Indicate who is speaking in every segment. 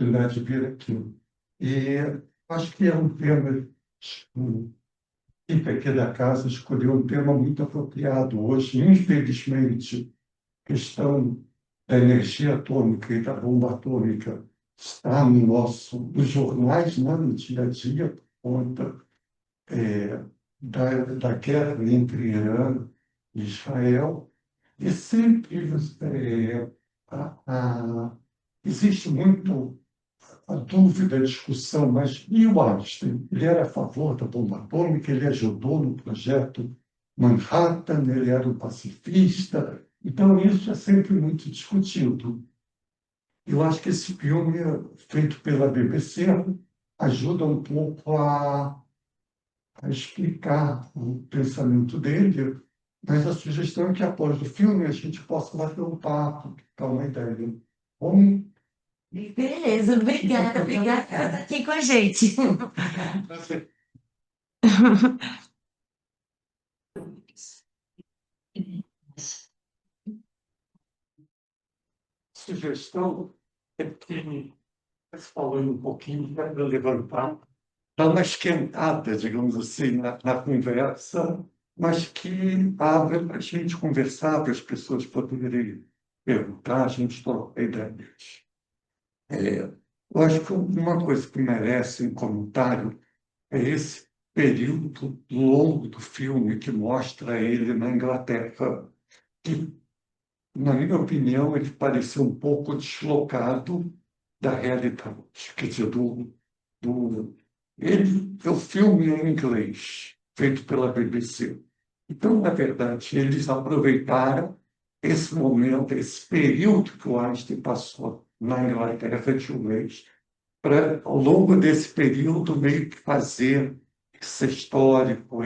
Speaker 1: oportunidade de vir aqui. E acho que é um tema, o equipe aqui da casa escolheu um tema muito apropriado hoje. Infelizmente, a questão da energia atômica e da bomba atômica está nos jornais, né, no dia a dia, por conta da guerra entre Irã e Israel. E sempre a- a- existe muito a dúvida, a discussão, mas e o Einstein? Ele era a favor da bomba atômica, ele ajudou no projeto Manhattan, ele era um pacifista. Então, isso é sempre muito discutido. Eu acho que esse filme, feito pela BBC, ajuda um pouco a explicar o pensamento dele, mas a sugestão é que após o filme a gente possa bater um papo, dar uma ideia. Bom,
Speaker 2: Beleza, obrigada por estar aqui com a gente.
Speaker 1: sugestão é que, falando um pouquinho, para levantar, dar uma esquentada, digamos assim, na conversa, mas que abra para a gente conversar, para as pessoas poderem perguntar, a gente trocar ideias. Eu acho que uma coisa que merece um comentário é esse período longo do filme que mostra ele na Inglaterra, que, na minha opinião, ele pareceu um pouco deslocado da realidade. Quer dizer, o filme é em inglês, feito pela BBC. Então, na verdade, eles aproveitaram esse momento, esse período que o Einstein passou na Inglaterra de um mês, para, ao longo desse período, meio que fazer esse histórico,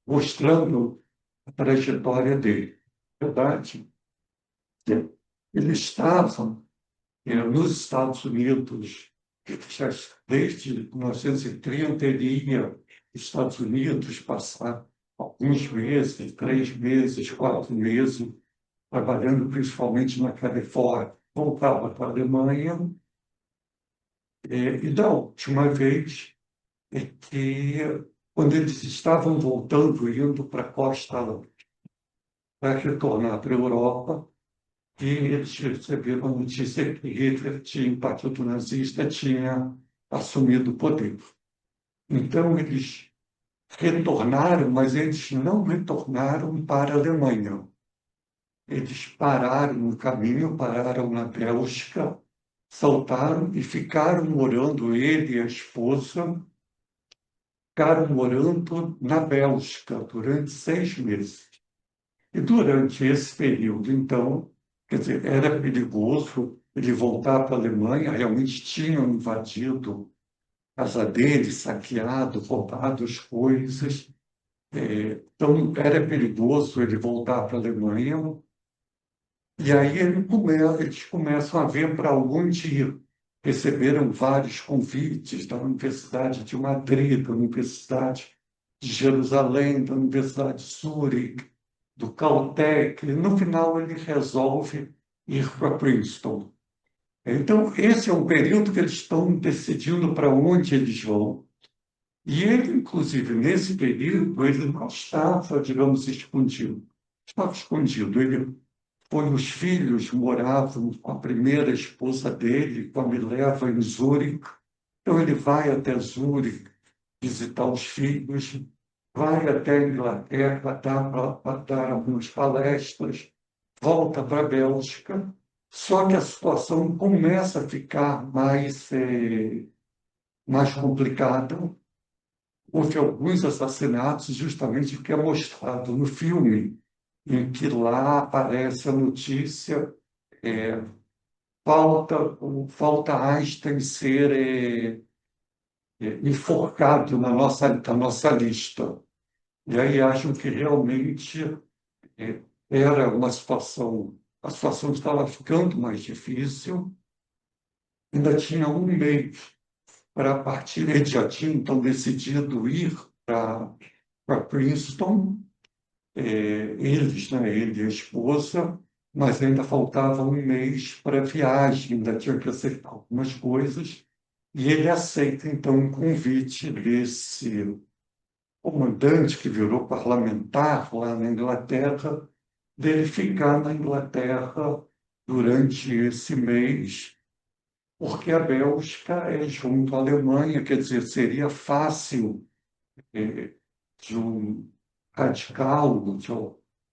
Speaker 1: mostrando a trajetória dele. Na verdade, eles estavam nos Estados Unidos, já desde 1930, ele ia aos Estados Unidos passar alguns meses, 3 meses, 4 meses, trabalhando principalmente na Califórnia. Voltava para a Alemanha, e da última vez é que, quando eles estavam voltando, indo para a costa, para retornar para a Europa, e eles receberam a notícia que Hitler tinha, o Partido Nazista tinha assumido o poder. Então, eles retornaram, mas eles não retornaram para a Alemanha. Eles pararam no caminho, pararam na Bélgica, saltaram e ficaram morando, ele e a esposa, ficaram morando na Bélgica durante 6 meses. E durante esse período, então, quer dizer, era perigoso ele voltar para a Alemanha, realmente tinham invadido a casa dele, saqueado, roubado as coisas. Então, era perigoso ele voltar para a Alemanha. E aí eles começam a ver para onde ir. Receberam vários convites da Universidade de Madrid, da Universidade de Jerusalém, da Universidade de Zurique, do Caltech. E, no final, ele resolve ir para Princeton. Então, esse é um período que eles estão decidindo para onde eles vão. E ele, inclusive, nesse período, ele não estava, digamos, escondido. Estava escondido. Os filhos moravam com a primeira esposa dele, com a Mileva, em Zurique. Então, ele vai até Zurique visitar os filhos, vai até a Inglaterra para dar algumas palestras, volta para a Bélgica. Só que a situação começa a ficar mais complicada. Houve alguns assassinatos, justamente o que é mostrado no filme, em que lá aparece a notícia, é, falta Einstein ser enforcado na nossa lista. E aí acham que realmente é, era uma situação, a situação estava ficando mais difícil, ainda tinha um mês para partir, eles já tinham então decidido ir para Princeton, eles, né, ele e a esposa, mas ainda faltava um mês para a viagem, ainda tinha que acertar algumas coisas, e ele aceita, então, um convite desse comandante que virou parlamentar lá na Inglaterra, dele ficar na Inglaterra durante esse mês, porque a Bélgica é junto à Alemanha, quer dizer, seria fácil de um radical, de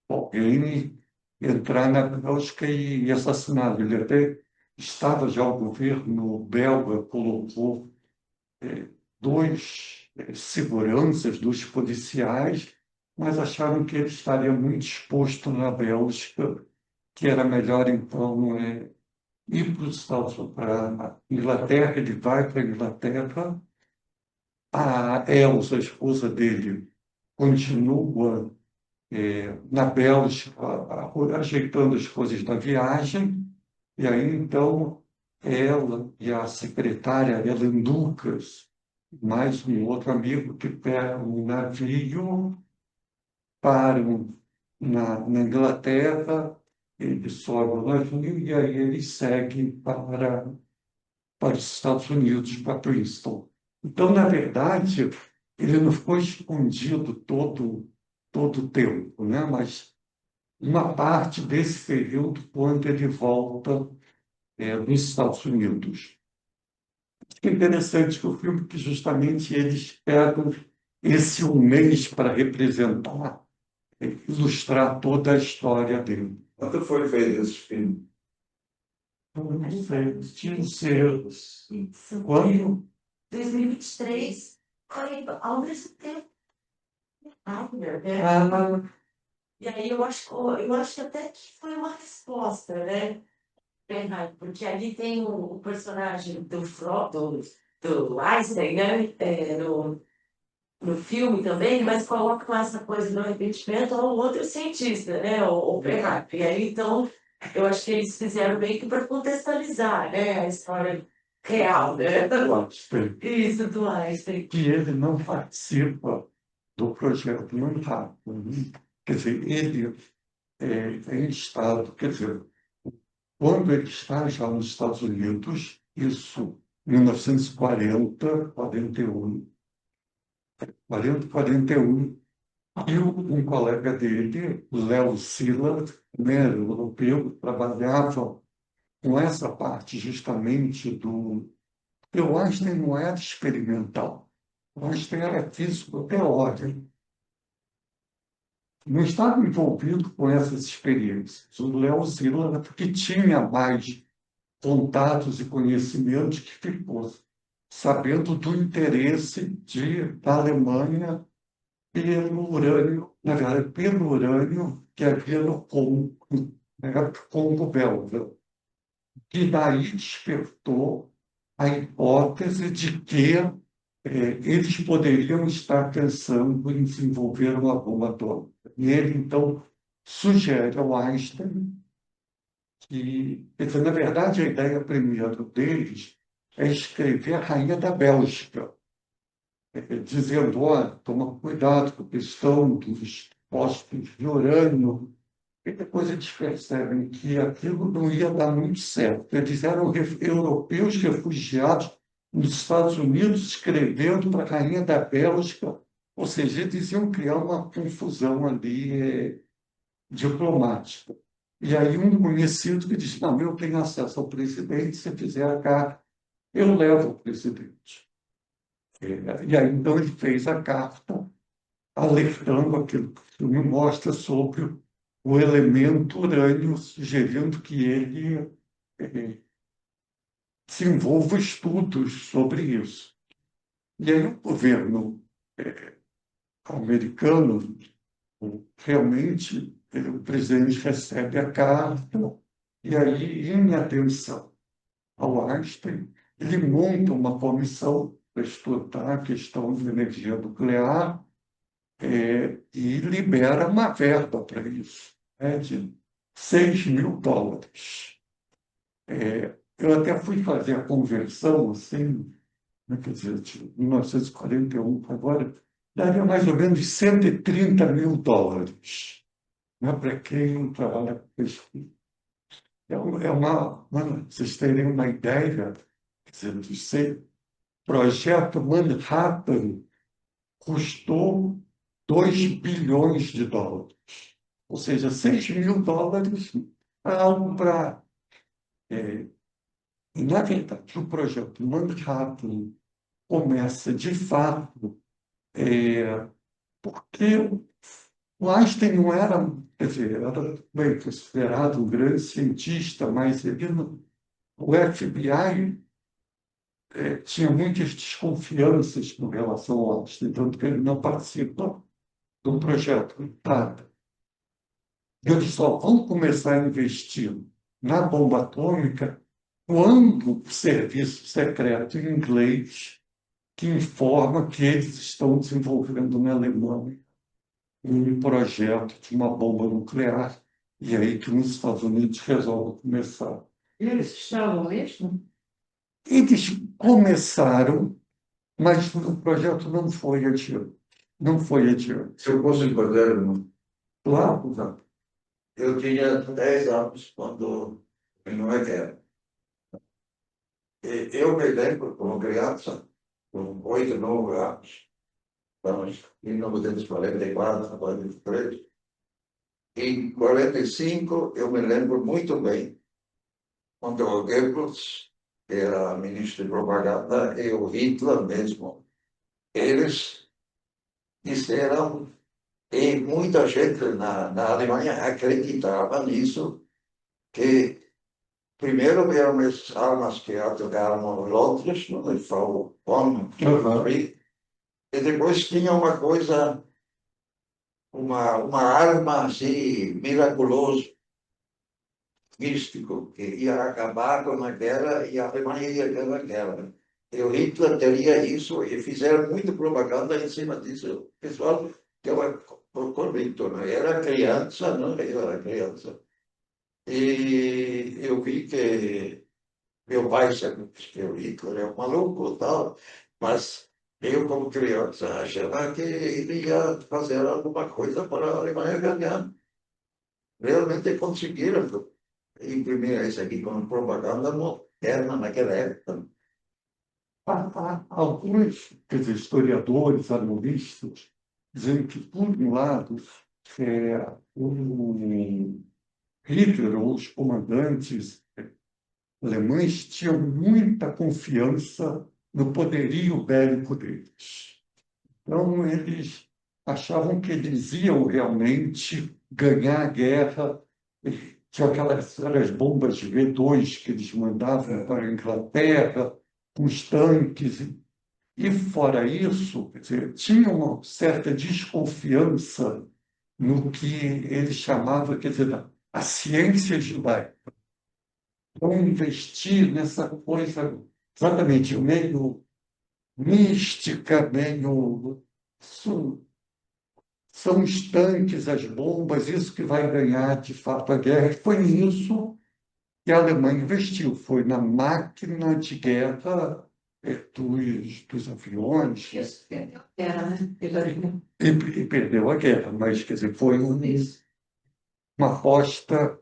Speaker 1: alguém entrar na Bélgica e assassiná-lo. Ele até estava já, o governo belga colocou dois seguranças, dos policiais, mas acharam que ele estaria muito exposto na Bélgica, que era melhor então ir para os Estados Unidos, para a Inglaterra. Ele vai para a Inglaterra. A Elsa, a esposa dele, continua na Bélgica, ajeitando as coisas da viagem, e aí então ela e a secretária Ellen Lucas, mais um outro amigo que pegam um navio, param na Inglaterra, ele sobe o navio e aí ele segue para os Estados Unidos, para Princeton. Então, na verdade, ele não ficou escondido todo o tempo, né? Mas uma parte desse período, quando ele volta dos Estados Unidos. É interessante que o filme, que justamente eles pegam esse um mês para representar, ilustrar toda a história dele.
Speaker 3: Quando foi feito esse filme?
Speaker 1: Não sei, tinha que ser.
Speaker 2: Isso.
Speaker 1: Quando?
Speaker 2: 2023 foi ao mesmo tempo. Rápido, né? E aí eu acho que até que foi uma resposta, né, Bernardo? Porque ali tem o personagem do Einstein, né? No filme também, mas coloca essa coisa do arrependimento ao outro cientista, né? O Bernardo. E aí, então, eu acho que eles fizeram meio que para contextualizar, né? A história real, né?
Speaker 1: Einstein,
Speaker 2: Isso, do Einstein.
Speaker 1: que ele não participa do projeto Manhattan, né? Quer dizer, ele em estado, quer dizer, quando ele está já nos Estados Unidos, isso, 1940, 41, 40, 41, e um colega dele, o Léo Szilard, né, europeu, trabalhava com essa parte justamente do... Eu acho que não era experimental, eu acho que era físico teórico. Não estava envolvido com essas experiências. O Léo Szilard, porque tinha mais contatos e conhecimentos, que ficou sabendo do interesse da Alemanha pelo urânio, na verdade, pelo urânio que havia no Congo, né, Congo belga. E daí despertou a hipótese de que eles poderiam estar pensando em desenvolver uma bomba atômica. E ele, então, sugere ao Einstein que, quer dizer, na verdade, a ideia primeira deles é escrever a Rainha da Bélgica, dizendo: olha, toma cuidado com a questão dos postos de urânio. E depois eles percebem que aquilo não ia dar muito certo. Eles eram europeus refugiados nos Estados Unidos, escrevendo para a Rainha da Bélgica, ou seja, eles iam criar uma confusão ali diplomática. E aí um conhecido que disse: não, eu tenho acesso ao presidente, se fizer a carta, eu levo ao presidente. E aí então ele fez a carta alertando aquilo que o filme mostra sobre o elemento urânio, sugerindo que ele desenvolva estudos sobre isso. E aí o governo americano, realmente, o presidente recebe a carta, e aí, em atenção ao Einstein, ele monta uma comissão para estudar a questão de energia nuclear, e libera uma verba para isso, né, de US$ 6.000. Eu até fui fazer a conversão, assim, né, quer dizer, de 1941 para agora, daria mais ou menos US$ 130.000, né, para quem trabalha com pesquisa. Vocês terem uma ideia, quer dizer, projeto Manhattan custou 2 bilhões de dólares, ou seja, 6 mil dólares para algo para. Na verdade, o projeto Manhattan começa, de fato, porque o Einstein não era, quer dizer, era bem considerado um grande cientista, mas o FBI tinha muitas desconfianças com relação ao Einstein, tanto que ele não participa do projeto Manhattan. Eles só vão começar a investir na bomba atômica quando o serviço secreto inglês que informa que eles estão desenvolvendo na Alemanha um projeto de uma bomba nuclear, e aí que nos Estados Unidos resolvem começar.
Speaker 2: Eles estavam mesmo?
Speaker 1: Eles começaram, mas o projeto não foi adiante. Não foi adiante.
Speaker 3: Se eu posso fazer,
Speaker 1: Claro, já.
Speaker 3: eu tinha 10 anos quando não é guerra. Eu me lembro, como criança, com 8, 9 anos, estamos em 1944, 43. Em 45, eu me lembro muito bem, quando o Goebbels, que era ministro de propaganda, e o Hitler mesmo, eles disseram, e muita gente na Alemanha acreditava nisso, que primeiro vieram as armas que atacaram Londres, onde foi o Bomb Free, e depois tinha uma coisa, uma arma assim, miraculosa, místico, que ia acabar com a guerra e a Alemanha ia ganhar a guerra. E o Hitler teria isso e fizeram muita propaganda em cima disso. O pessoal estava convicto, não era criança, não era criança. E eu vi que meu pai sempre disse que o Hitler é um maluco e tal, mas eu, como criança, achava que ele ia fazer alguma coisa para a Alemanha ganhar. Realmente conseguiram imprimir isso aqui como propaganda moderna naquela época.
Speaker 1: Alguns, quer dizer, historiadores, analistas, dizem que, por um lado, o Hitler ou os comandantes alemães tinham muita confiança no poderio bélico deles. Então, eles achavam que eles iam realmente ganhar a guerra. Tinha aquelas bombas V2 que eles mandavam para a Inglaterra, com os tanques. E, fora isso, quer dizer, tinha uma certa desconfiança no que ele chamava, quer dizer, a ciência judaica. Então, investir nessa coisa exatamente meio mística, meio. São os tanques, as bombas, isso que vai ganhar de fato a guerra. E foi nisso que a Alemanha investiu, foi na máquina de guerra dos aviões.
Speaker 2: Isso, era, né?
Speaker 1: E perdeu a guerra, mas quer dizer, foi uma aposta.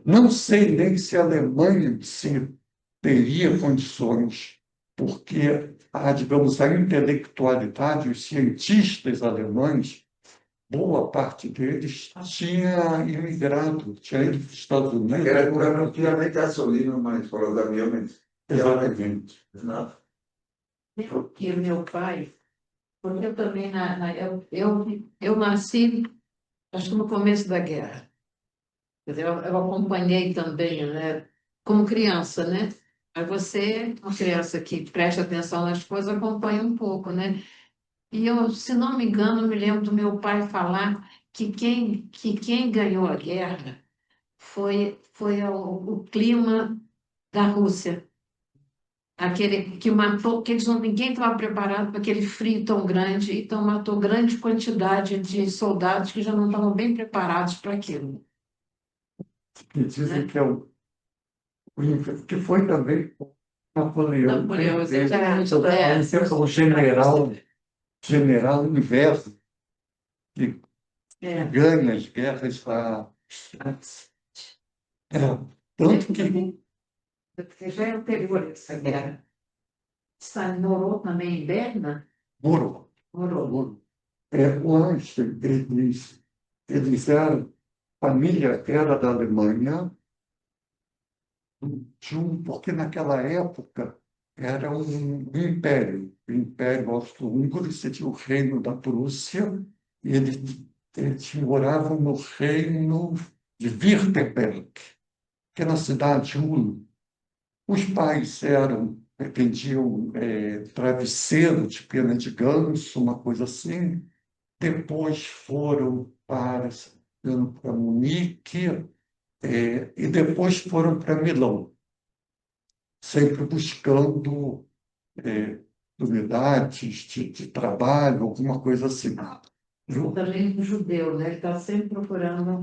Speaker 1: Não sei nem se a Alemanha se teria condições, porque digamos, a intelectualidade, os cientistas alemães, boa parte deles tinha imigrado, tinha ido para os Estados Unidos.
Speaker 3: Naquela época não tinha nem gasolina, mas para os aviões.
Speaker 1: Exatamente.
Speaker 3: Não.
Speaker 2: E o meu pai, porque eu também, eu nasci, acho que no começo da guerra. Quer dizer, eu acompanhei também, né, como criança, né? Aí você, uma criança que presta atenção nas coisas, acompanha um pouco, né? E eu, se não me engano, me lembro do meu pai falar que quem ganhou a guerra foi o clima da Rússia. Aquele que matou, que ninguém estava preparado para aquele frio tão grande, então matou grande quantidade de soldados que já não estavam bem preparados para aquilo.
Speaker 1: E dizem que que foi também Napoleão.
Speaker 2: Napoleão,
Speaker 1: O general inverso, que ganha as guerras lá. Tanto que
Speaker 4: Porque já é anterior a essa guerra. Stalin morou também em Berna?
Speaker 1: morou.
Speaker 4: Morou.
Speaker 1: O Einstein, eles eram, a família era da Alemanha, porque naquela época era um império, o Império Austro-Húngaro, você tinha o Reino da Prússia, e eles moravam no Reino de Württemberg, que é na cidade de Ulm. Os pais vendiam travesseiro de pena de ganso, uma coisa assim. Depois foram para Munique, e depois foram para Milão, sempre buscando unidades de trabalho, alguma coisa assim.
Speaker 4: Também um judeu, né? Ele está sempre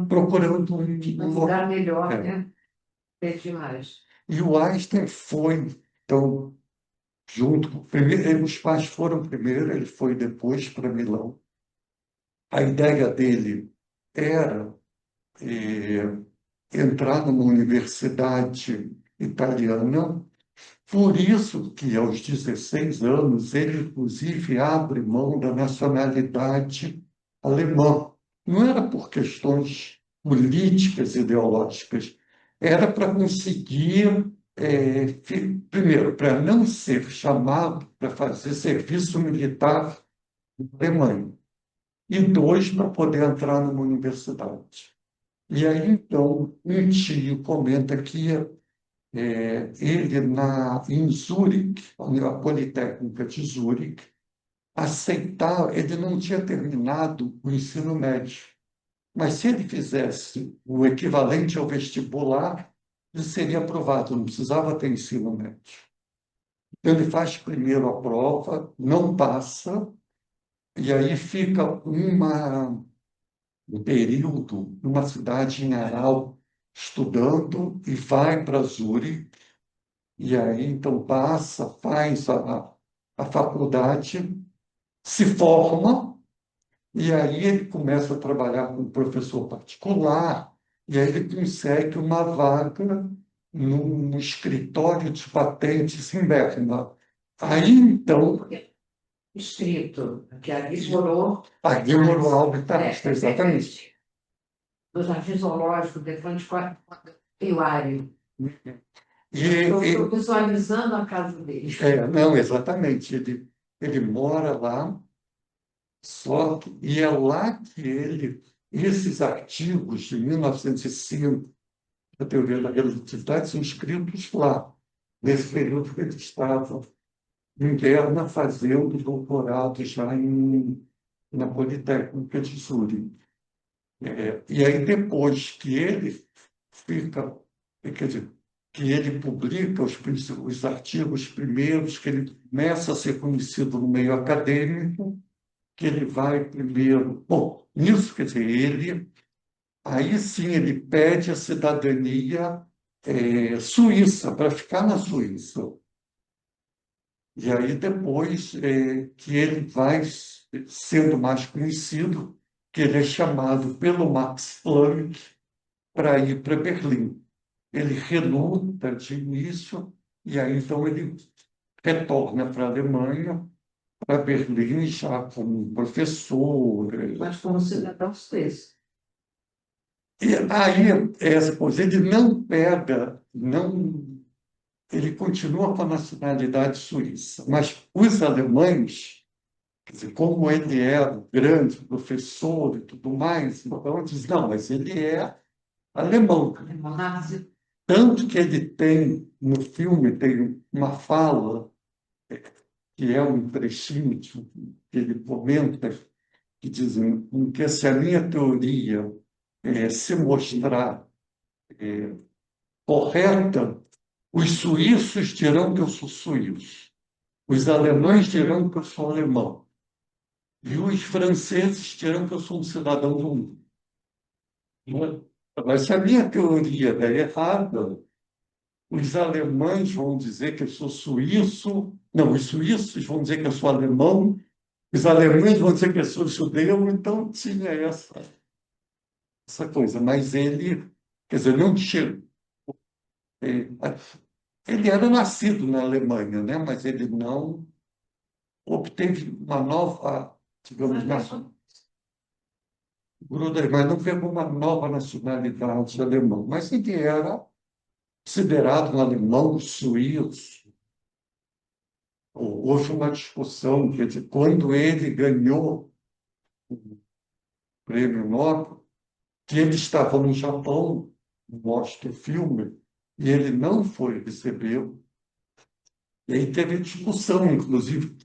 Speaker 1: Procurando
Speaker 4: um lugar melhor,
Speaker 1: É.
Speaker 4: né? É demais.
Speaker 1: E o Einstein foi, então, primeiro, os pais foram primeiro, ele foi depois para Milão. A ideia dele era entrar numa universidade italiana, por isso que aos 16 anos ele, inclusive, abre mão da nacionalidade alemã. Não era por questões políticas, ideológicas, era para conseguir, primeiro, para não ser chamado para fazer serviço militar na Alemanha, e dois, para poder entrar numa universidade. E aí, então, um tio comenta que ele, em Zurique, a Politécnica de Zurique, ele não tinha terminado o ensino médio, mas se ele fizesse o equivalente ao vestibular, ele seria aprovado, não precisava ter ensino médio. Então, ele faz primeiro a prova, não passa, e aí fica um período numa cidade em Aral, estudando, e vai para Zurique, e aí então passa, faz a faculdade, se forma, e aí ele começa a trabalhar com professor particular, e aí ele consegue uma vaga num escritório de patentes em Berna. Aí então,
Speaker 4: Escrito, que ali morou.
Speaker 1: ali morou Albert Einstein, exatamente.
Speaker 4: No Jardim Zoológico, depois de Hilário.
Speaker 1: E,
Speaker 4: Estou visualizando a casa dele.
Speaker 1: não, exatamente. Ele mora lá, e é lá que esses artigos de 1905, da teoria da relatividade, são escritos lá, nesse período que ele estava em Berna fazendo doutorado já na Politécnica de Zurique. E aí, depois que ele fica, quer dizer, que ele publica os artigos primeiros, que ele começa a ser conhecido no meio acadêmico, que ele vai primeiro. Bom, nisso, quer dizer, aí sim ele pede a cidadania suíça, para ficar na Suíça. E aí depois que ele vai sendo mais conhecido, que ele é chamado pelo Max Planck para ir para Berlim. Ele reluta de início, e aí então ele retorna para a Alemanha, para Berlim, já como professor.
Speaker 4: Mas como cidadão suíço.
Speaker 1: E aí, essa coisa, ele não pega, ele continua com a nacionalidade suíça, mas os alemães, quer dizer, como ele era grande professor e tudo mais, então diz, não, mas ele é alemão. Tanto que ele tem, no filme, tem uma fala, que é um trechinho que ele comenta, que diz que se a minha teoria se mostrar correta, os suíços dirão que eu sou suíço, os alemães dirão que eu sou alemão, e os franceses dirão que eu sou um cidadão do mundo. Mas se a minha teoria é errada, os alemães vão dizer que eu sou suíço, não, os suíços vão dizer que eu sou alemão, os alemães vão dizer que eu sou judeu, então tinha essa coisa. Mas ele, quer dizer, não chegou. eh, ele era nascido na Alemanha, né? Mas ele não obteve uma nova, digamos, mas não pegou uma nova nacionalidade alemã. Mas ele era considerado um alemão suíço. Houve uma discussão, quer dizer, quando ele ganhou o prêmio Nobel, que ele estava no Japão, mostra o filme, e ele não foi receber. E aí teve discussão, inclusive,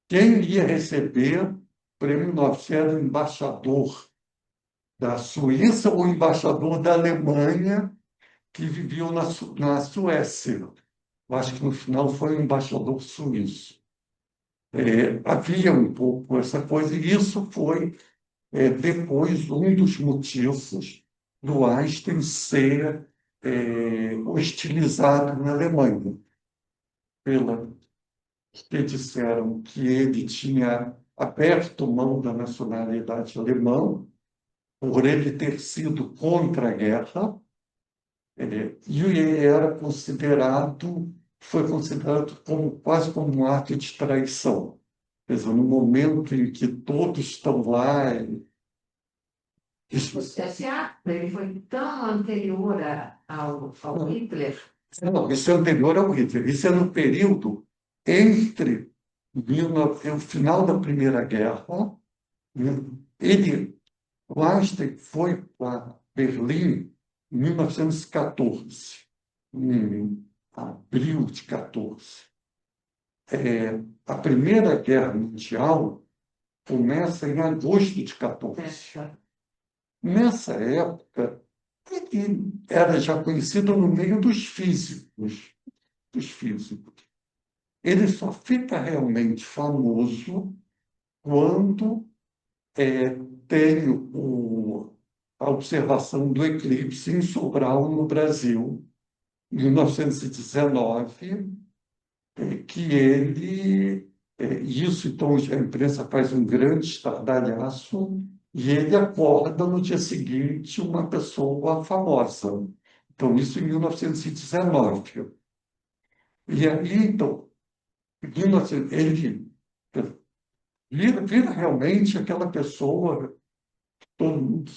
Speaker 1: quem ia receber o prêmio Nobel, se era o embaixador da Suíça ou o embaixador da Alemanha, que viviam na Suécia. Eu acho que no final foi o embaixador suíço. Havia um pouco essa coisa, e isso foi depois um dos motivos do Einstein ser hostilizado na Alemanha, que disseram que ele tinha aberto mão da nacionalidade alemã por ele ter sido contra a guerra, e ele era considerado, foi considerado como, quase como um ato de traição. Quer dizer, no momento em que todos estão lá,
Speaker 4: Esse ato ele foi tão anterior ao Hitler.
Speaker 1: não, isso é anterior ao Hitler, isso é no período entre o final da Primeira Guerra, né? O Einstein foi para Berlim em 1914, em abril de 14. A Primeira Guerra Mundial começa em agosto de 14. Nessa época, ele era já conhecido no meio dos físicos. Ele só fica realmente famoso quando tem a observação do eclipse em Sobral, no Brasil, em 1919, que isso, então, a imprensa faz um grande estardalhaço, e ele acorda no dia seguinte uma pessoa famosa. Então, isso em 1919. E aí, então, ele vira realmente aquela pessoa, todo mundo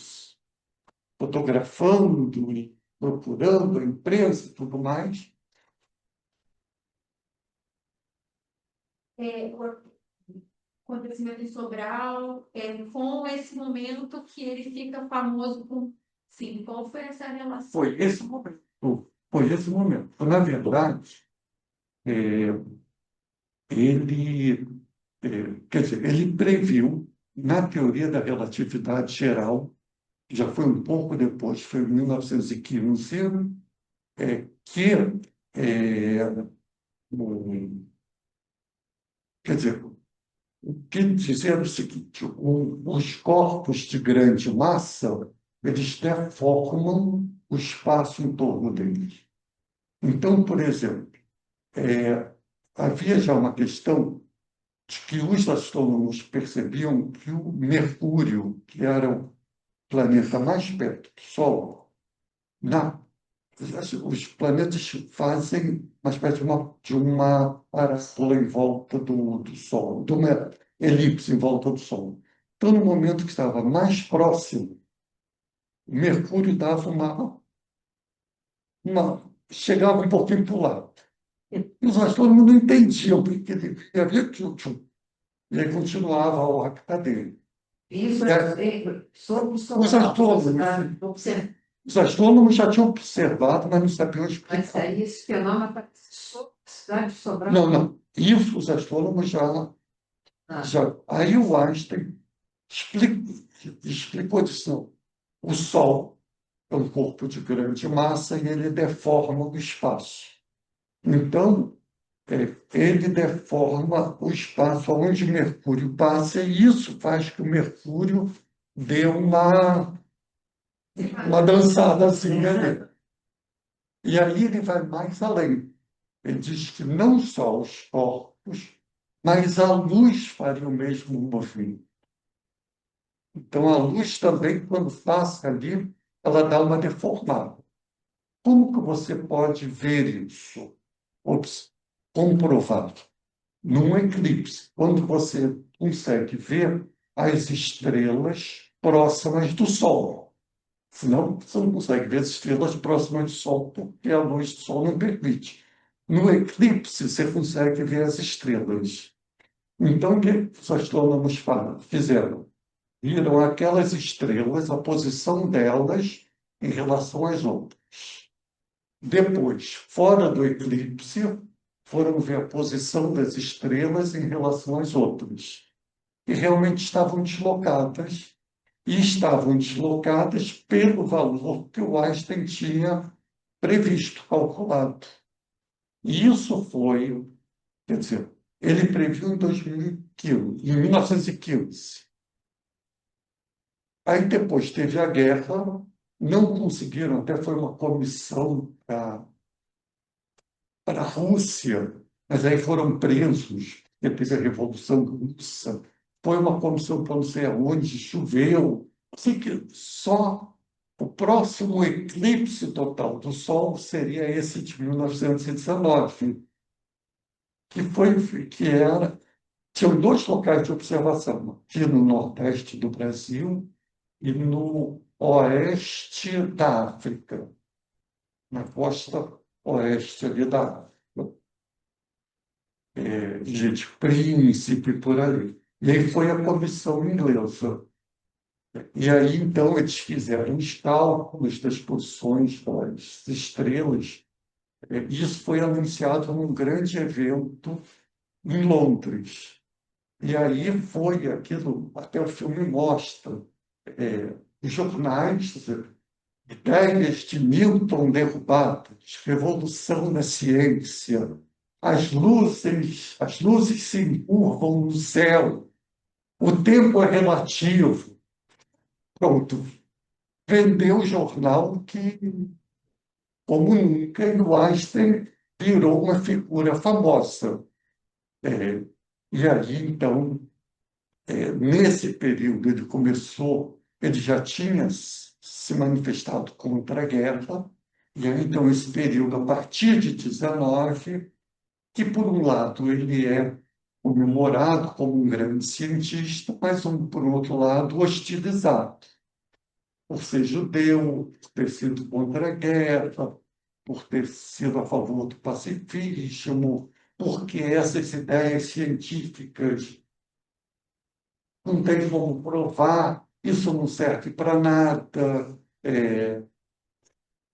Speaker 1: fotografando e procurando a imprensa e tudo mais.
Speaker 5: O acontecimento em Sobral, com esse momento que ele fica famoso com. Sim, qual foi essa relação?
Speaker 1: Foi esse momento. Foi esse momento. Na verdade, ele, quer dizer, ele previu, na teoria da relatividade geral, que já foi um pouco depois, foi em 1915, que, quer dizer, que dizer o seguinte: os corpos de grande massa, eles deformam o espaço em torno deles. Então, por exemplo, havia já uma questão de que os astrônomos percebiam que o Mercúrio, que era o planeta mais perto do Sol, os planetas fazem uma espécie de uma parábola em volta do Sol, de uma elipse em volta do Sol. Então, no momento que estava mais próximo, o Mercúrio dava chegava um pouquinho para o lado. E os astrônomos não entendiam, porque ele havia tchum, e aí continuava a órbita dele.
Speaker 4: Isso sobre
Speaker 1: Os astrônomos já tinham observado, mas não sabiam explicar.
Speaker 4: Mas aí esse fenômeno aparece sobre a cidade de Sobral.
Speaker 1: Não. Isso os astrônomos já. Aí o Einstein explicou disso. O Sol é um corpo de grande massa e ele deforma o espaço. Então, ele deforma o espaço onde Mercúrio passa, e isso faz que o Mercúrio dê uma dançada assim, né? E aí ele vai mais além. Ele diz que não só os corpos, mas a luz faria o mesmo movimento. Então, a luz também, quando passa ali, ela dá uma deformada. Como que você pode ver isso? Comprovado? Num eclipse, quando você consegue ver as estrelas próximas do Sol. Senão, você não consegue ver as estrelas próximas do Sol, porque a luz do Sol não permite. No eclipse, você consegue ver as estrelas. Então, o que os astrônomos fizeram? Viram aquelas estrelas, a posição delas em relação às outras. Depois, fora do eclipse, foram ver a posição das estrelas em relação às outras. E realmente estavam deslocadas pelo valor que o Einstein tinha previsto, calculado. E isso foi, quer dizer, ele previu em 1915. Aí depois teve a guerra, não conseguiram, até foi uma comissão para a Rússia, mas aí foram presos, depois da Revolução Russa. Foi uma comissão para não sei aonde, choveu. Assim que só o próximo eclipse total do Sol seria esse de 1919, tinham dois locais de observação, aqui no Nordeste do Brasil e no Oeste da África, na costa oeste ali da África. Gente Príncipe, por ali. E aí foi a comissão inglesa. E aí, então, eles fizeram os cálculos das posições das estrelas. Isso foi anunciado num grande evento em Londres. E aí foi aquilo, até o filme mostra, os jornais, ideias de Newton derrubadas, revolução na ciência, as luzes se encurvam no céu, o tempo é relativo. Pronto, vendeu o jornal que, como nunca, e o Einstein virou uma figura famosa. E aí, então, nesse período, ele já tinha se manifestado contra a guerra, e aí, então, esse período, a partir de 19, que, por um lado, ele é comemorado como um grande cientista, mas, por outro lado, hostilizado por ser judeu, por ter sido contra a guerra, por ter sido a favor do pacifismo, porque essas ideias científicas não tem como provar, isso não serve para nada.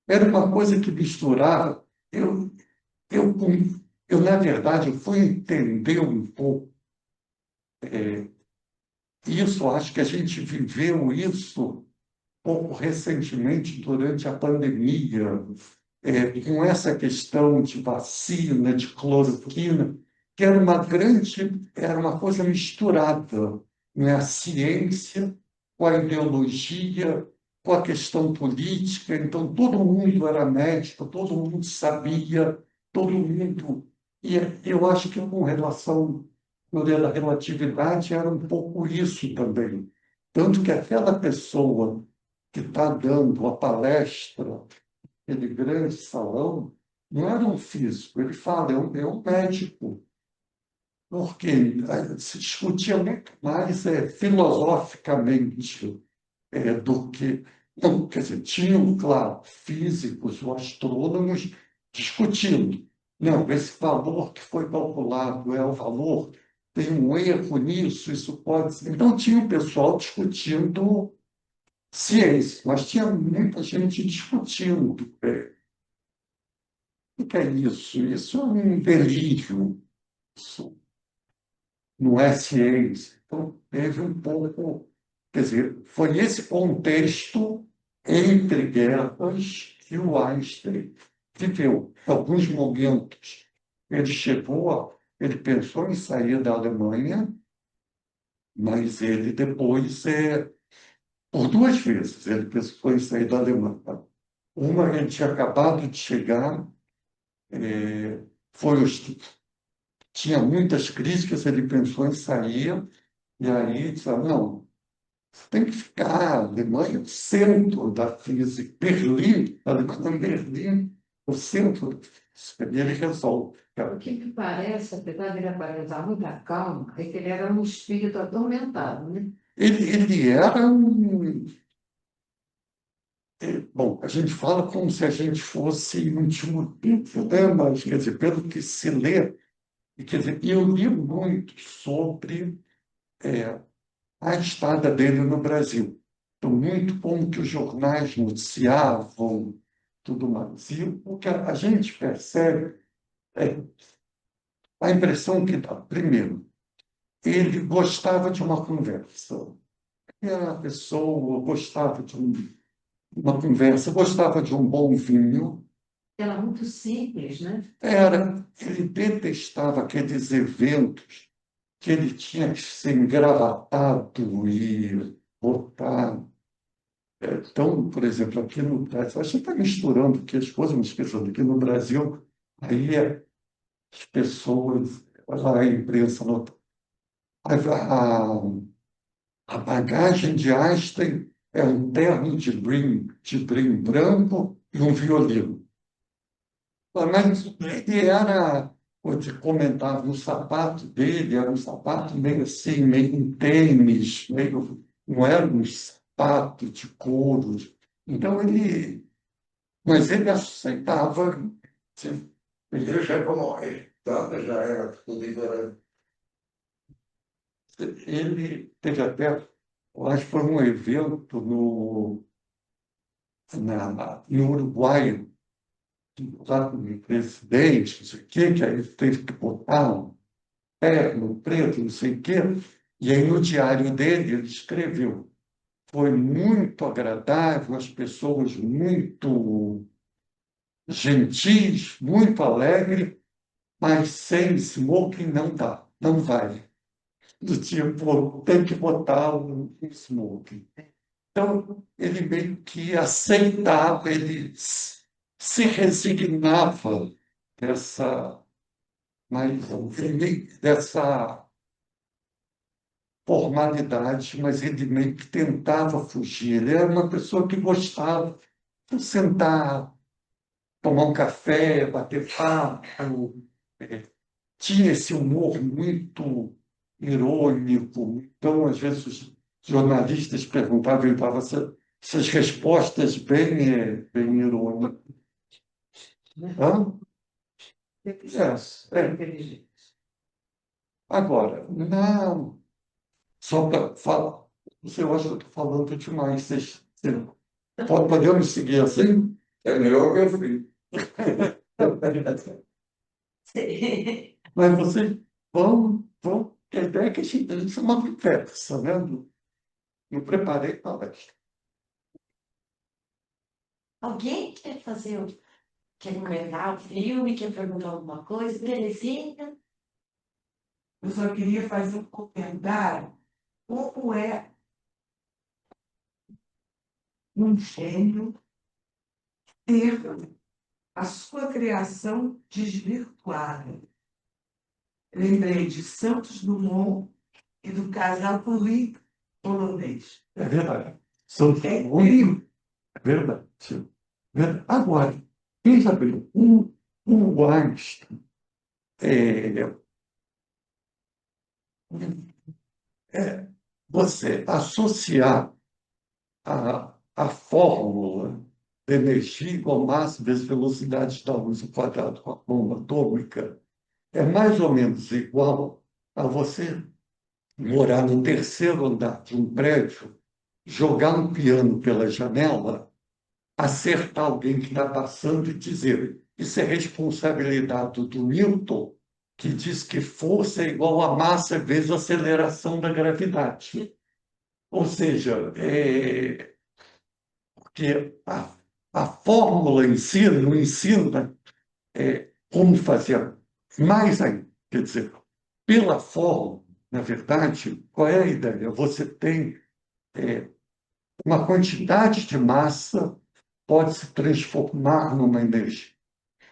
Speaker 1: Era uma coisa que misturava. Eu, na verdade, eu fui entender um pouco isso, acho que a gente viveu isso pouco recentemente durante a pandemia, com essa questão de vacina, de cloroquina, que era uma coisa misturada, né? A ciência com a ideologia, com a questão política. Então, todo mundo era médico, todo mundo sabia, todo mundo. E eu acho que com relação à teoria da relatividade era um pouco isso também. Tanto que aquela pessoa que está dando a palestra, aquele grande salão, não era um físico, ele fala, é um médico, porque se discutia muito mais filosoficamente do que. Não, quer dizer, tinham, claro, físicos ou astrônomos discutindo. Não, esse valor que foi calculado é o valor, tem um erro nisso, isso pode ser. Então, tinha o pessoal discutindo ciência, mas tinha muita gente discutindo. O que é isso? Isso é um delírio. Isso não é ciência. Então, teve um pouco. Quer dizer, foi esse contexto entre guerras que o Einstein viveu. Em alguns momentos, ele pensou em sair da Alemanha, mas ele depois, por duas vezes, ele pensou em sair da Alemanha. Uma, ele tinha acabado de chegar, foi tinha muitas críticas, ele pensou em sair, e aí disse, não, Você tem que ficar, a Alemanha é o centro da física, Berlim, a Alemanha, Berlim, o centro da física, e ele resolve.
Speaker 4: O que me parece, apesar de ele aparentar muita calma, é que ele era um espírito atormentado, né?
Speaker 1: Ele era um. Bom, a gente fala como se a gente fosse íntimo dele, né? Mas, quer dizer, pelo que se lê, e, quer dizer, eu li muito sobre a estada dele no Brasil. Então, muito como que os jornais noticiavam, tudo mais. E o que a gente percebe é a impressão que dá. Primeiro, ele gostava de uma conversa. Era uma pessoa, gostava de uma conversa, gostava de um bom vinho.
Speaker 4: Era muito simples, né?
Speaker 1: Ele detestava aqueles eventos que ele tinha que ser engravatado e botar. Então, por exemplo, aqui no Brasil, a gente está misturando aqui as coisas, mas pensando aqui no Brasil, aí as pessoas, a imprensa, a, a bagagem de Einstein é um terno de brim branco e um violino. Mas ele era, onde comentava, o sapato dele era um sapato meio assim, meio um tênis, meio, não era um sapato de couro. Então mas ele aceitava, assim,
Speaker 3: Ele já como tá, já era tudo diferente.
Speaker 1: ele teve até, eu acho que foi um evento no Uruguai, lá com o presidente, não sei o quê, que aí ele teve que botar um terno preto, não sei o quê. E aí no diário dele ele escreveu: foi muito agradável, as pessoas muito gentis, muito alegre, mas sem smoking não dá, não vai. Do tipo, tem que botar um smoking. Então, ele meio que aceitava, ele se resignava dessa, mas ele dessa formalidade, mas ele meio que tentava fugir. Ele era uma pessoa que gostava de sentar, tomar um café, bater papo, eh, tinha esse humor muito irônico. Então, às vezes, os jornalistas perguntavam, ele dava essas respostas bem irônicas. Hã? É.
Speaker 4: Inteligente.
Speaker 1: Agora, só para falar, você acha que eu estou falando demais, podemos seguir assim?
Speaker 3: É melhor que eu fiz.
Speaker 1: Mas vocês vão, a ideia é que a gente isso é uma conversa, né? Não preparei palestra.
Speaker 2: Alguém quer quer comentar o filme, quer perguntar alguma coisa? Belezinha?
Speaker 6: Eu só queria fazer um comentário. Como é um gênio ter a sua criação desvirtuada? Lembrei de Santos Dumont e do casal polonês.
Speaker 1: É verdade. São
Speaker 6: É
Speaker 1: muito,
Speaker 6: incrível.
Speaker 1: é verdade. Agora, veja bem, o Einstein, é, você associar a fórmula de energia igual massa vezes velocidade da luz ao quadrado com a bomba atômica é mais ou menos igual a você morar no terceiro andar de um prédio, jogar um piano pela janela, acertar alguém que está passando e dizer: isso é responsabilidade do Newton, que diz que força é igual a massa vezes a aceleração da gravidade. Ou seja, porque a fórmula em si não ensina como fazer mais ainda. Quer dizer, pela fórmula, na verdade, qual é a ideia? Você tem uma quantidade de massa pode se transformar numa energia.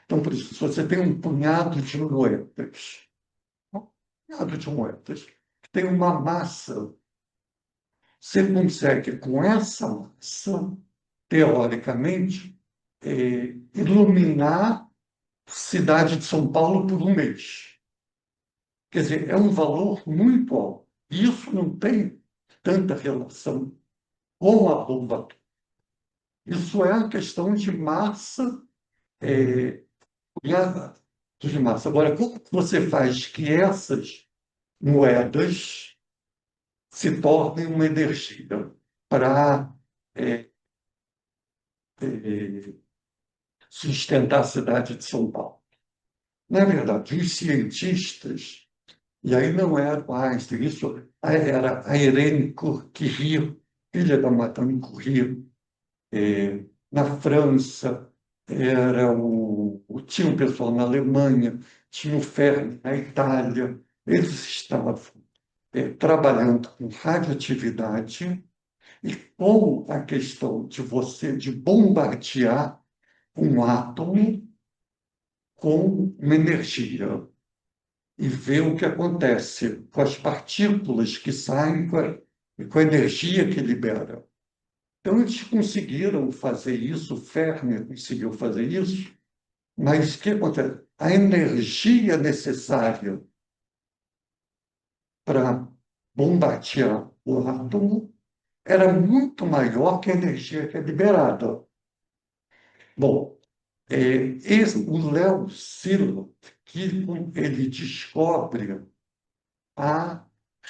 Speaker 1: Então, por isso, se você tem um punhado de moedas, que tem uma massa você consegue, com essa massa, teoricamente, iluminar a cidade de São Paulo por um mês. Quer dizer, é um valor muito alto. Isso não tem tanta relação com a bomba atômica. Isso é uma questão de massa, de massa. Agora, como que você faz que essas moedas se tornem uma energia para sustentar a cidade de São Paulo? Na verdade, os cientistas, e aí não era o Einstein, isso era a Irene Curie, filha da Madame Curie, na França, tinha um pessoal na Alemanha, tinha o Fermi na Itália, eles estavam trabalhando com radioatividade e com a questão de bombardear um átomo com uma energia e ver o que acontece com as partículas que saem e com a energia que libera. Então, eles conseguiram fazer isso, o Fermi conseguiu fazer isso, mas o que acontece? A energia necessária para bombardear o átomo era muito maior que a energia que é liberada. Bom, o Léo Szilard, que ele descobre a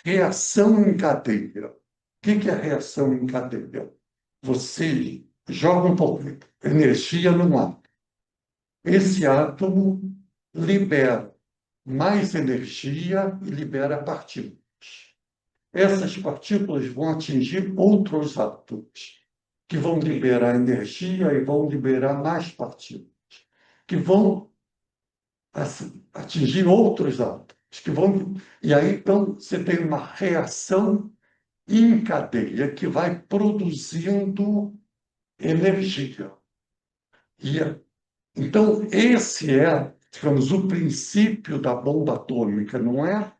Speaker 1: reação em cadeia. O que é a reação em cadeia? Você joga um pouco de energia no átomo. Esse átomo libera mais energia e libera partículas. Essas partículas vão atingir outros átomos, que vão liberar energia e vão liberar mais partículas, que vão atingir outros átomos, que vão. E aí, então, você tem uma reação em cadeia que vai produzindo energia. Então, esse é, digamos, o princípio da bomba atômica, não é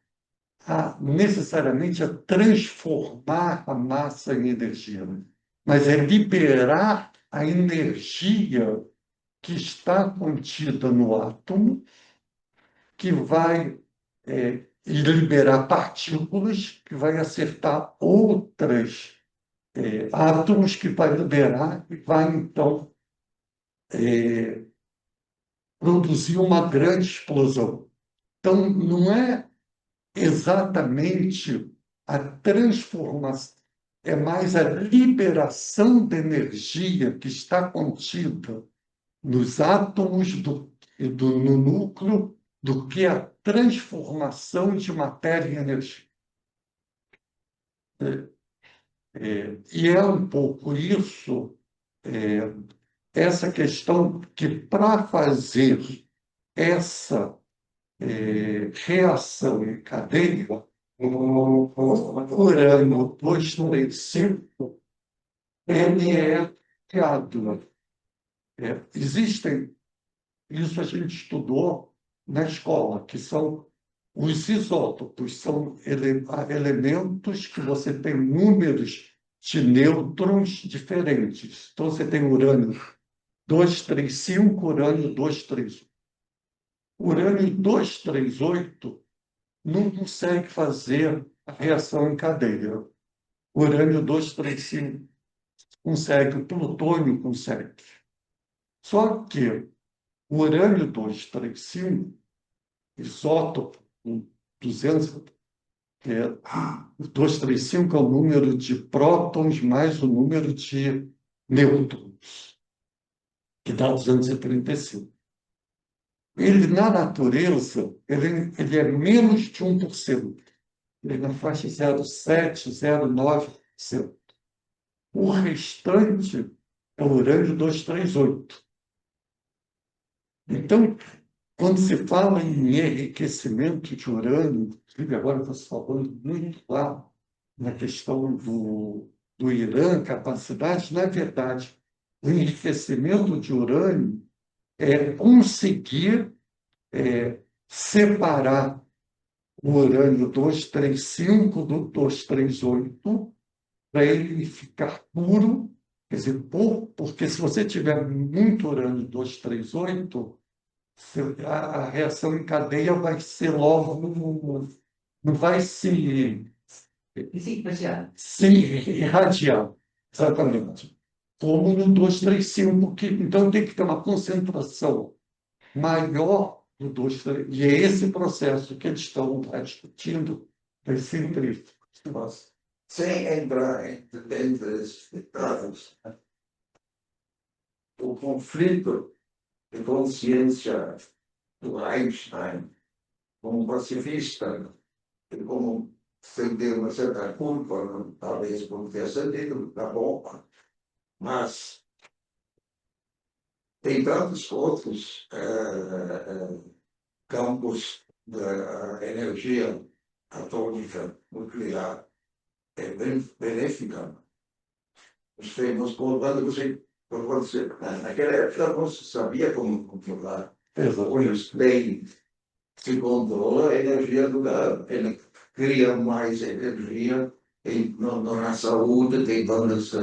Speaker 1: necessariamente a transformar a massa em energia, mas é liberar a energia que está contida no átomo, que vai liberar partículas, que vai acertar outros átomos, que vai liberar e vai, então, produzir uma grande explosão. Então, não é exatamente a transformação, é mais a liberação de energia que está contida nos átomos no núcleo do que a transformação de matéria em energia. E é um pouco isso, essa questão que, para fazer essa reação em cadeia, o urânio 235, ele é criado. Existem, isso a gente estudou na escola, que são os isótopos, são elementos que você tem números de nêutrons diferentes. Então, você tem urânio 235, urânio 238. Urânio 238 não consegue fazer a reação em cadeia. Urânio 235 consegue, o plutônio consegue. Só que o urânio 235, isótopo 200, o 235 é o número de prótons mais o número de nêutrons, que dá 235. Ele, na natureza, ele é menos de 1%. Ele é na faixa 0,7, 0,9%. O restante é o urânio 238. Então, quando se fala em enriquecimento de urânio, inclusive agora está se falando muito lá na questão do Irã, capacidade, na verdade, o enriquecimento de urânio é conseguir separar o urânio 235 do 238 para ele ficar puro, quer dizer, porque se você tiver muito urânio 238, a reação em cadeia vai ser logo, não vai
Speaker 4: Sim, mas já.
Speaker 1: se irradiar, exatamente. Como no 235, então tem que ter uma concentração maior do 235, e é esse processo que eles estão discutindo, das centrífugas.
Speaker 3: Mas, sem entrar dentro desses detalhes, o conflito de consciência do Einstein como pacifista e como sentir uma certa culpa, talvez por ter sentido da bomba, mas tem tantos outros campos da energia atômica nuclear benéfica. Naquela época não se sabia como controlar. Hoje bem se controla a energia nuclear, ele cria mais energia na saúde, tem vários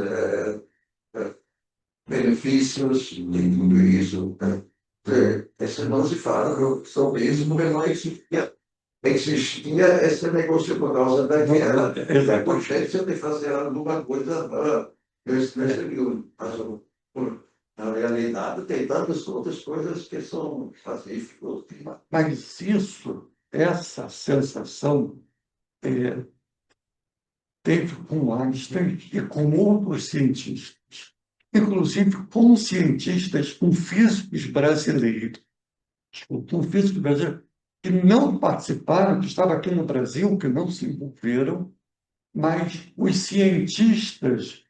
Speaker 3: benefícios de tudo isso. Esse não se fala sobre isso porque não existia esse negócio por causa da guerra, da potência de fazer alguma coisa nesse período. Na realidade, tem tantas outras coisas que são pacíficas.
Speaker 1: Mas isso, essa sensação, teve com Einstein e com outros cientistas, inclusive com cientistas, com físicos brasileiros, com físicos brasileiros que não participaram, que estavam aqui no Brasil, que não se envolveram, mas os cientistas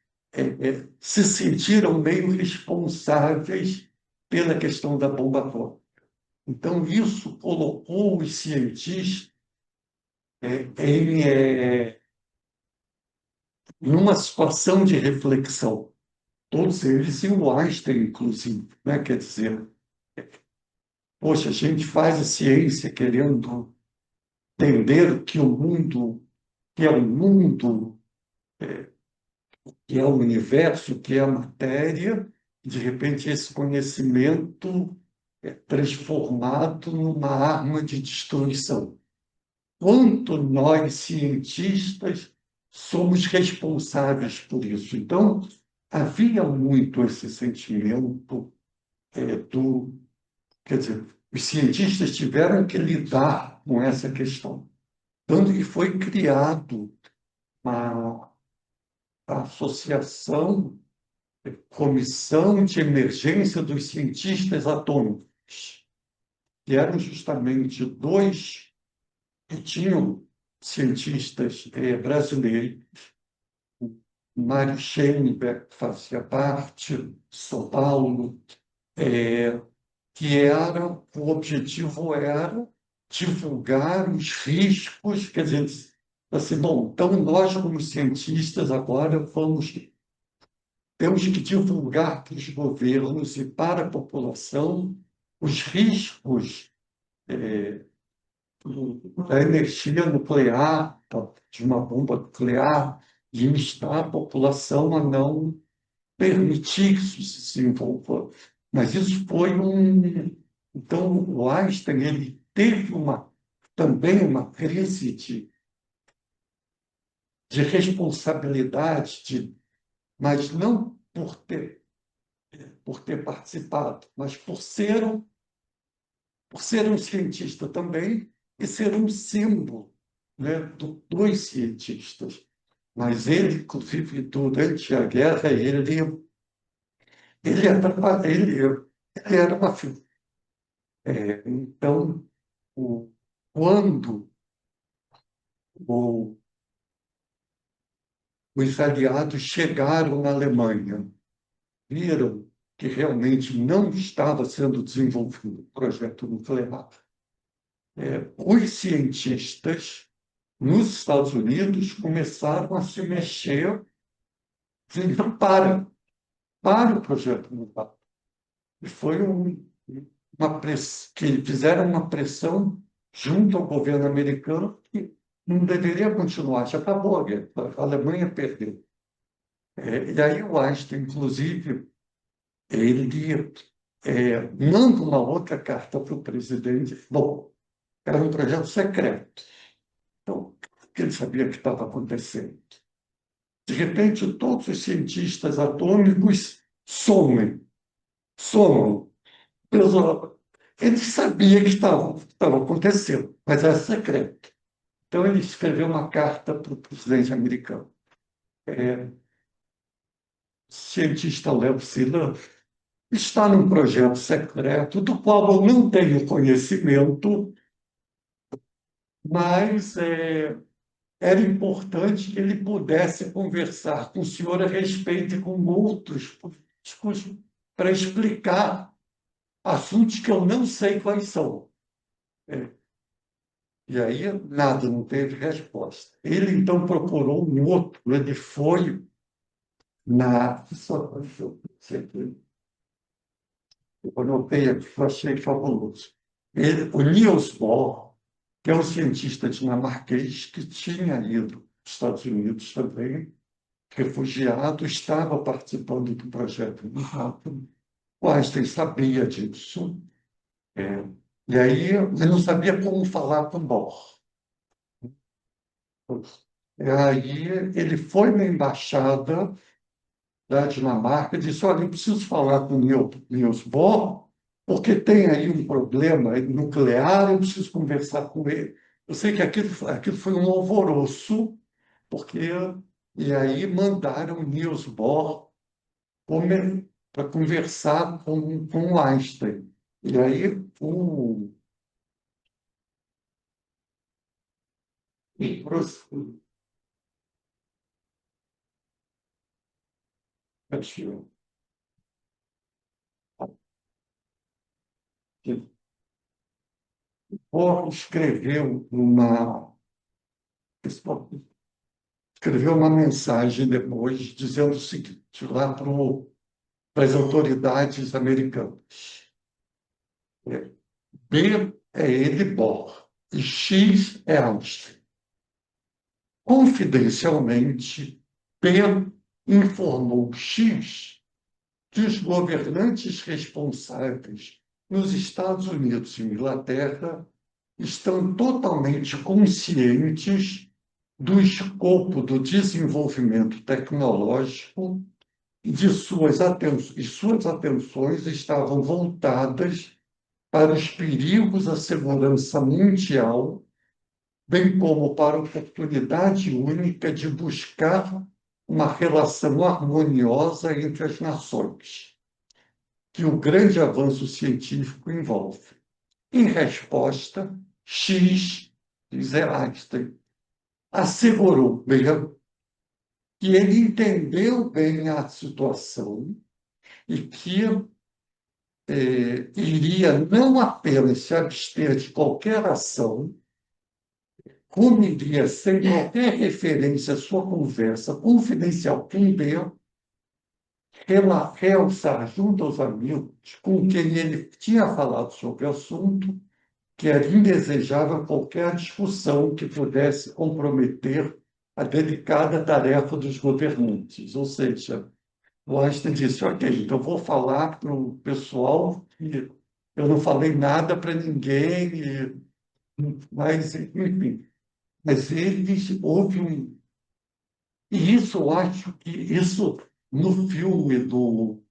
Speaker 1: se sentiram meio responsáveis pela questão da bomba atômica. Então, isso colocou os cientistas numa situação de reflexão. Todos eles, e o Einstein, inclusive, né? Quer dizer, poxa, a gente faz a ciência querendo entender que o mundo, que é o mundo, que é o universo, que é a matéria, e de repente esse conhecimento é transformado numa arma de destruição. Quanto nós, cientistas, somos responsáveis por isso? Então, havia muito esse sentimento quer dizer, os cientistas tiveram que lidar com essa questão. Tanto que foi criado uma associação, Comissão de Emergência dos Cientistas Atômicos, que eram justamente dois que tinham cientistas brasileiros, Mário Schellenberg fazia parte, São Paulo, que o objetivo era divulgar os riscos, quer dizer, assim, bom, então nós como cientistas agora temos que divulgar para os governos e para a população os riscos da energia nuclear, de uma bomba nuclear, e instar a população a não permitir que isso se desenvolva. Mas isso foi Então, o Einstein ele teve também uma crise de responsabilidade, mas não por ter participado, mas por ser um cientista também e ser um símbolo, né, dos cientistas. Mas ele, inclusive, durante a guerra, ele era uma figura. Então, quando o, os aliados chegaram na Alemanha, viram que realmente não estava sendo desenvolvido o projeto nuclear, os cientistas nos Estados Unidos começaram a se mexer dizendo, para o projeto nuclear. E foi que fizeram uma pressão junto ao governo americano que não deveria continuar, já acabou a guerra, a Alemanha perdeu. E aí o Einstein, inclusive, ele manda uma outra carta para o presidente. Bom, era um projeto secreto. Então, porque ele sabia o que estava acontecendo. De repente, todos os cientistas atômicos somem. Somam. Ele sabia que estava acontecendo, mas era secreto. Então, ele escreveu uma carta para o presidente americano. O cientista Léo Szilard está num projeto secreto do qual eu não tenho conhecimento, mas era importante que ele pudesse conversar com o senhor a respeito e com outros políticos para explicar assuntos que eu não sei quais são. E aí nada, não teve resposta. Ele então procurou um outro, ele foi na. Eu anotei aqui, eu achei fabuloso. O Niels Bohr, que é um cientista dinamarquês que tinha ido aos Estados Unidos também, refugiado, estava participando do projeto Manhattan. O Einstein sabia disso, e aí ele não sabia como falar com Bohr. E aí ele foi na embaixada da Dinamarca e disse, olha, eu preciso falar com o Niels Bohr, porque tem aí um problema nuclear, eu preciso conversar com ele. Eu sei que aquilo foi um alvoroço, porque... E aí mandaram o Niels Bohr para conversar com o Einstein. E aí o Bohr escreveu uma mensagem depois dizendo o seguinte, lá para as autoridades americanas. B é ele, Bohr, e X é Einstein. Confidencialmente, P informou X que os governantes responsáveis nos Estados Unidos e Inglaterra estão totalmente conscientes do escopo do desenvolvimento tecnológico e suas atenções estavam voltadas para os perigos à segurança mundial, bem como para a oportunidade única de buscar uma relação harmoniosa entre as nações, que o grande avanço científico envolve. Em resposta, X, diz Einstein, assegurou mesmo que ele entendeu bem a situação e que iria não apenas se abster de qualquer ação, como iria, sem qualquer referência à sua conversa confidencial com Deus, realçar junto aos amigos com quem ele tinha falado sobre o assunto, que era indesejável qualquer discussão que pudesse comprometer a delicada tarefa dos governantes. Ou seja, o Einstein disse, ok, então vou falar para o pessoal que eu não falei nada para ninguém, mas, enfim. Mas eles, houve um... E isso, eu acho que isso, no filme do,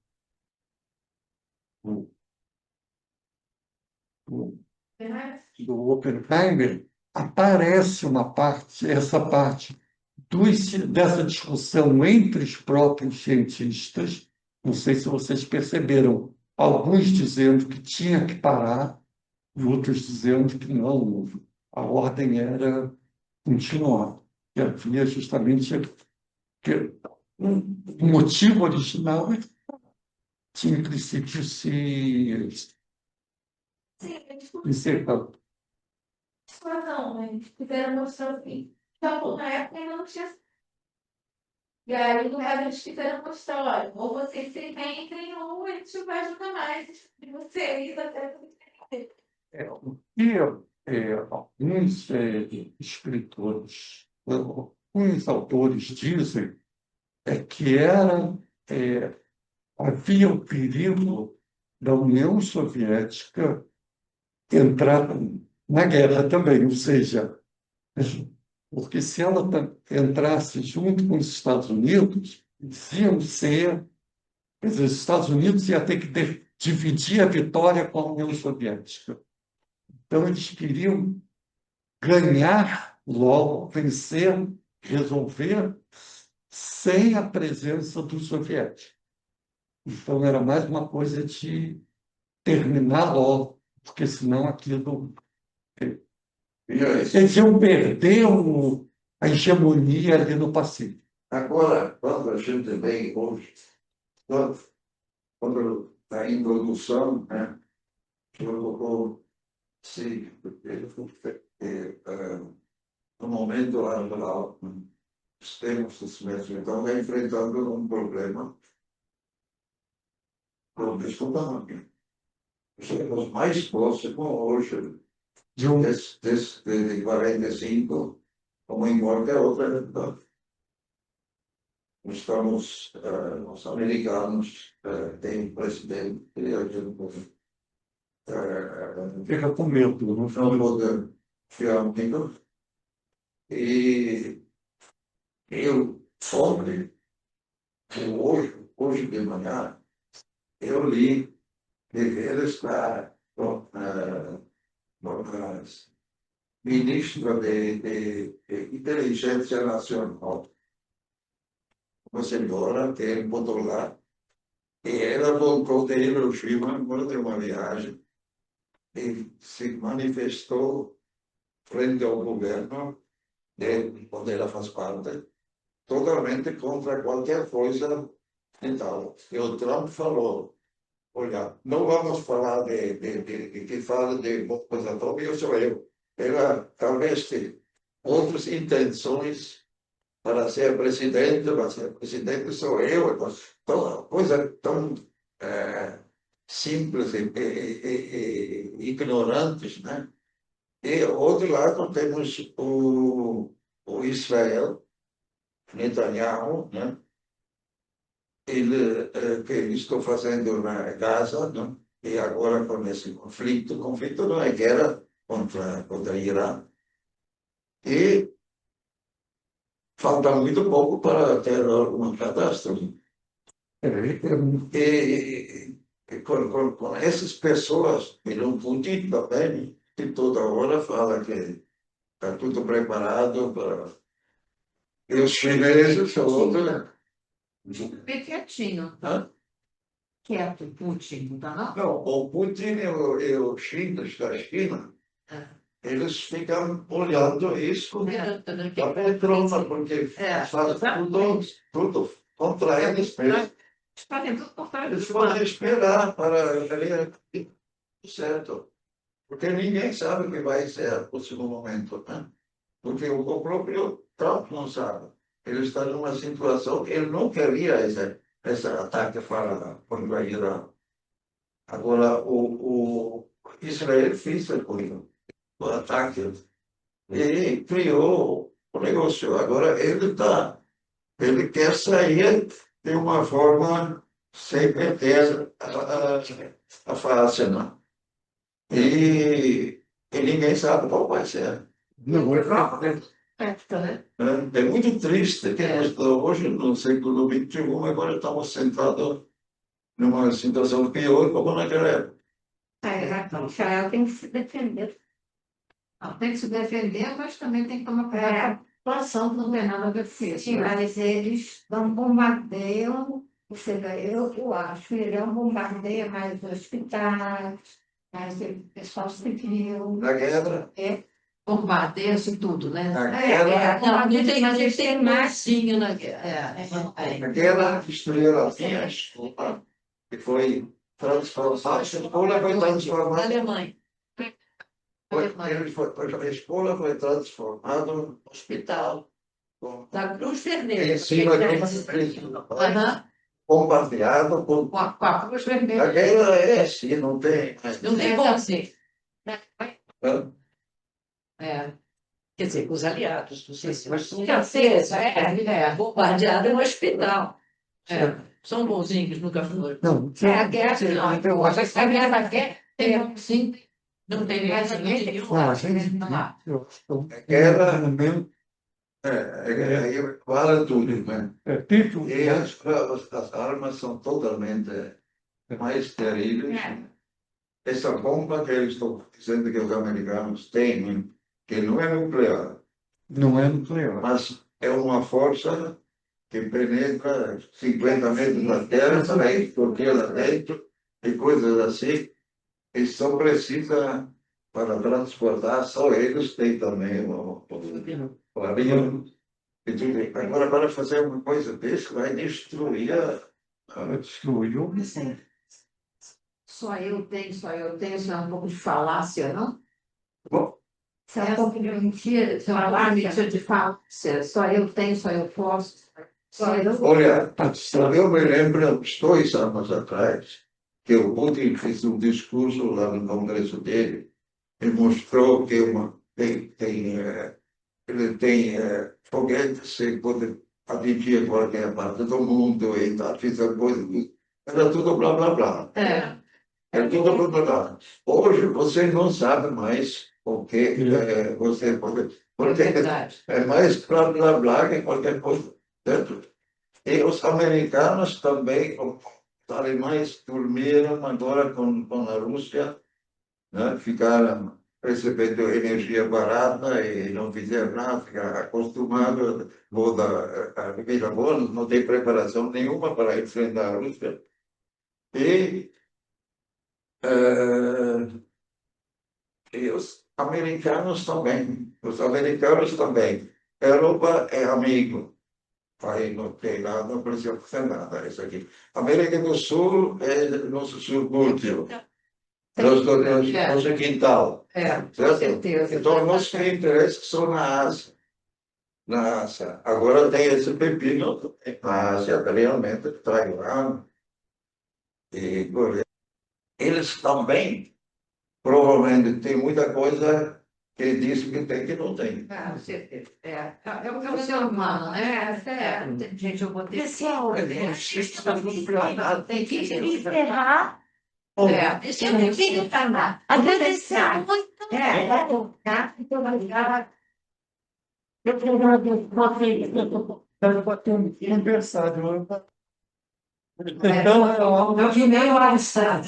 Speaker 1: do Oppenheimer, aparece uma parte, essa parte dessa discussão entre os próprios cientistas, não sei se vocês perceberam, alguns dizendo que tinha que parar e outros dizendo que não, a ordem era continuar. E havia justamente que o motivo original tinha, em princípio, se encerrar.
Speaker 5: Situação, né? Fizeram mostrar assim. Então, na época ainda não tinha. E aí, no caso, eles fizeram mostrar, olha, ou vocês se reentrem, ou a gente vai ajudar mais de vocês até.
Speaker 1: O que alguns escritores, alguns autores dizem é que havia o perigo da União Soviética entrar na guerra também, ou seja, porque se ela entrasse junto com os Estados Unidos, eles iam ser, quer dizer, os Estados Unidos ia ter que dividir a vitória com a União Soviética. Então, eles queriam ganhar logo, vencer, resolver, sem a presença dos soviéticos. Então, era mais uma coisa de terminar logo, porque senão aquilo. Eles iam perder a hegemonia ali no Pacífico.
Speaker 3: Agora, quando a gente vem hoje, quando a introdução, né, se no momento atual, os termos dos mesmos estão enfrentando um problema do desculpamento. Chegamos mais próximos hoje
Speaker 1: De um,
Speaker 3: de 45, como em qualquer outra época. Estamos, os americanos têm um presidente que a gente
Speaker 1: fica com medo, não
Speaker 3: não
Speaker 1: foi?
Speaker 3: pode fiar muito. E eu, ontem, hoje de manhã, eu li que ele está ministra de Inteligência Nacional, uma senhora que é em Portugal, e ela voltou de Hiroshima agora de uma viagem e se manifestou frente ao governo onde ela faz parte, totalmente contra qualquer coisa e tal. E o Trump falou, olha, não vamos falar de que fala de bombas atômicas, sou eu. Ela talvez tenha outras intenções para ser presidente sou eu. Então, coisa tão simples e ignorantes, né? E, ao outro lado, temos o Israel, Netanyahu, né? Ele, que estou fazendo na Gaza, né? E agora com esse conflito não é guerra contra Irã. E falta muito pouco para ter alguma catástrofe. E com essas pessoas, e o Putin também, que toda hora fala que está tudo preparado para. E os chineses, outros.
Speaker 4: Bem quietinho,
Speaker 3: Hã?
Speaker 4: quieto, Putin, não tá não?
Speaker 3: Não, o Putin e o China, da China, eles ficam olhando isso da poltrona, porque faz tudo contra eles mesmos.
Speaker 4: Fazem tudo por trás
Speaker 3: Eles
Speaker 4: do
Speaker 3: podem esperar para ver certo, porque ninguém sabe o que vai ser no próximo momento, né? Porque o próprio Trump não sabe. Ele está numa situação que ele não queria esse ataque contra Irã. Agora, o Israel fez o ataque e criou o negócio. Agora, ele quer sair de uma forma sem perder a face, né? E ninguém sabe qual vai ser.
Speaker 1: Não,
Speaker 4: Época, né?
Speaker 3: É muito triste que hoje, no século XXI, agora estamos sentados numa situação pior como naquela época.
Speaker 4: Então, Israel tem que se defender. Tem que se defender, mas também tem que tomar cuidado com a população, que não tem nada a ver com isso.
Speaker 2: Sim, mas eles não bombardeiam, ou seja, eu acho que ele não bombardeia mais hospitais, mais o pessoal civil.
Speaker 3: Na guerra,
Speaker 4: Bombardeia-se tudo, né?
Speaker 3: na guerra,
Speaker 2: Mas eles têm mais.
Speaker 4: Sim, na guerra.
Speaker 3: na guerra destruíram as minhas, que foi transformada. A escola foi transformada.
Speaker 4: Alemanha.
Speaker 3: A escola foi transformada num hospital.
Speaker 4: Da Cruz Vermelha.
Speaker 3: Em cima de
Speaker 4: Aham.
Speaker 3: compartilhado com.
Speaker 4: Com a Cruz
Speaker 3: A
Speaker 4: Vermelha.
Speaker 3: guerra é assim, não tem.
Speaker 4: Não tem como ser.
Speaker 3: Hã?
Speaker 4: É.
Speaker 2: Quer dizer, com os aliados, não sei se
Speaker 4: Mas
Speaker 2: você
Speaker 4: francesa, é.
Speaker 2: bombardeada no hospital. São bonzinhos, nunca foram.
Speaker 1: Não,
Speaker 4: É a guerra, não. Eu acho que a guerra da guerra tem sim.
Speaker 2: Não tem guerra nenhuma.
Speaker 1: a gente eu estou
Speaker 3: Aquela-
Speaker 1: no momento
Speaker 3: Aí vale tudo, né?
Speaker 1: tipo
Speaker 3: E as armas são totalmente mais terríveis. Essa bomba que eles estão dizendo que os americanos têm, que não é nuclear,
Speaker 1: não é nuclear.
Speaker 3: mas é uma força que penetra 50 metros da terra para explodir lá dentro e coisas assim, e só precisa para transportar, só eles têm também o avião. E tudo. Agora, para fazer uma coisa desse, vai destruir
Speaker 1: Destruiu.
Speaker 4: Só eu tenho, isso é um pouco de falácia, não?
Speaker 3: Bom,
Speaker 4: Isso é um pouco de mentira, falácia de falácia. Só eu tenho, só eu posso. Só eu.
Speaker 3: olha, eu me lembro, uns 2 anos atrás, que o Putin fez um discurso lá no Congresso dele e mostrou que ele tem foguetes que pode atingir qualquer parte do mundo e tal, fez a coisa. Era tudo blá blá blá. É tudo blá blá blá. Hoje você não sabe mais o que você pode. Porque é mais blá blá blá que qualquer coisa. Certo? E os americanos também, os alemães dormiram agora com a Rússia, né? Ficaram recebendo energia barata e não fizeram nada, ficaram acostumados, a vida boa, não tem preparação nenhuma para enfrentar a Rússia. E, e os americanos também. A Europa é amigo. Aí não tem nada, não precisa fazer nada. Isso aqui. América do Sul é nosso subúrbio, nosso quintal.
Speaker 4: Com
Speaker 3: Certo?
Speaker 4: certeza.
Speaker 3: Então, nossos interesses são na Ásia. Na Ásia. Agora tem esse pepino na Ásia, realmente, Taiwan e Coreia. Eles também, provavelmente, têm muita coisa que dizem que tem que não tem.
Speaker 4: Com certeza. É o ser humano, né? Gente, eu vou ter
Speaker 2: Pessoal,
Speaker 4: tem que
Speaker 2: encerrar.
Speaker 4: Deixa eu ver,
Speaker 2: Agradecer muito.
Speaker 1: Eu quero bater um aniversário. Então,
Speaker 4: Eu vi meio alçado.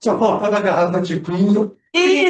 Speaker 1: só faltava a garrafa de vinho.
Speaker 2: E